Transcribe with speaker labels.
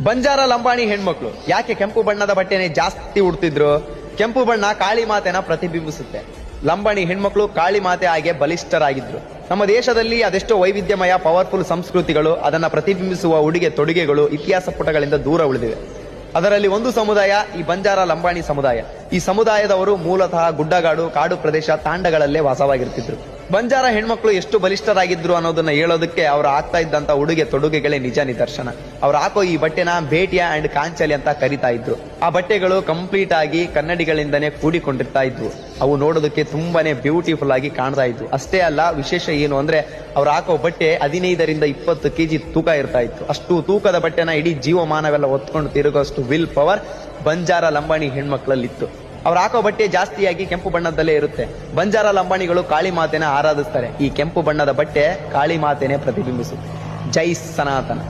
Speaker 1: ಬಂಜಾರ ಲಂಬಾಣಿ ಹೆಣ್ಮಕ್ಳು ಯಾಕೆ ಕೆಂಪು ಬಣ್ಣದ ಬಟ್ಟೆನೆ ಜಾಸ್ತಿ ಉಡ್ತಿದ್ರು? ಕೆಂಪು ಬಣ್ಣ ಕಾಳಿ ಮಾತೆನ ಪ್ರತಿಬಿಂಬಿಸುತ್ತೆ. ಲಂಬಾಣಿ ಹೆಣ್ಮಕ್ಳು ಕಾಳಿ ಮಾತೆ ಹಾಗೆ ಬಲಿಷ್ಠರಾಗಿದ್ರು. ನಮ್ಮ ದೇಶದಲ್ಲಿ ಅದೆಷ್ಟೋ ವೈವಿಧ್ಯಮಯ ಪವರ್ಫುಲ್ ಸಂಸ್ಕೃತಿಗಳು, ಅದನ್ನ ಪ್ರತಿಬಿಂಬಿಸುವ ಉಡುಗೆ ತೊಡುಗೆಗಳು ಇತಿಹಾಸ ಪುಟಗಳಿಂದ ದೂರ ಉಳಿದಿವೆ. ಅದರಲ್ಲಿ ಒಂದು ಸಮುದಾಯ ಈ ಬಂಜಾರ ಲಂಬಾಣಿ ಸಮುದಾಯ. ಈ ಸಮುದಾಯದವರು ಮೂಲತಃ ಗುಡ್ಡಗಾಡು, ಕಾಡು ಪ್ರದೇಶ, ತಾಂಡಗಳಲ್ಲೇ ವಾಸವಾಗಿರ್ತಿದ್ರು. ಬಂಜಾರ ಹೆಣ್ಮಕ್ಳು ಎಷ್ಟು ಬಲಿಷ್ಠರಾಗಿದ್ರು ಅನ್ನೋದನ್ನ ಹೇಳೋದಕ್ಕೆ ಅವ್ರು ಆಗ್ತಾ ಇದ್ದಂತ ಉಡುಗೆ ತೊಡುಗೆಗಳೇ ನಿಜ ನಿದರ್ಶನ. ಅವ್ರು ಹಾಕೋ ಈ ಬಟ್ಟೆನ ಬೇಟಿಯಾ ಅಂಡ್ ಕಾಂಚಲಿ ಅಂತ ಕರಿತಾ ಇದ್ರು. ಆ ಬಟ್ಟೆಗಳು ಕಂಪ್ಲೀಟ್ ಆಗಿ ಕನ್ನಡಿಗಳಿಂದನೇ ಕೂಡಿಕೊಂಡಿರ್ತಾ ಇದ್ವು. ಅವು ನೋಡೋದಕ್ಕೆ ತುಂಬಾನೇ ಬ್ಯೂಟಿಫುಲ್ ಆಗಿ ಕಾಣ್ತಾ ಇದ್ವು. ಅಷ್ಟೇ ಅಲ್ಲ, ವಿಶೇಷ ಏನು ಅಂದ್ರೆ ಅವ್ರು ಹಾಕೋ ಬಟ್ಟೆ 15ರಿಂದ 20 kg ತೂಕ ಇರ್ತಾ ಇತ್ತು. ಅಷ್ಟು ತೂಕದ ಬಟ್ಟೆನ ಇಡೀ ಜೀವಮಾನವೆಲ್ಲ ಹೊತ್ಕೊಂಡು ತಿರುಗೋಷ್ಟು ವಿಲ್ ಪವರ್ ಬಂಜಾರ ಲಂಬಾಣಿ ಹೆಣ್ಮಕ್ಳಲ್ಲಿತ್ತು. ಅವ್ರು ಹಾಕೋ ಬಟ್ಟೆ ಜಾಸ್ತಿಯಾಗಿ ಕೆಂಪು ಬಣ್ಣದಲ್ಲೇ ಇರುತ್ತೆ. ಬಂಜಾರ ಲಂಬಾಣಿಗಳು ಕಾಳಿ ಮಾತೆನ ಆರಾಧಿಸ್ತಾರೆ. ಈ ಕೆಂಪು ಬಣ್ಣದ ಬಟ್ಟೆ ಕಾಳಿ ಮಾತೆನೆ ಪ್ರತಿಬಿಂಬಿಸುತ್ತೆ. ಜೈ ಸನಾತನ.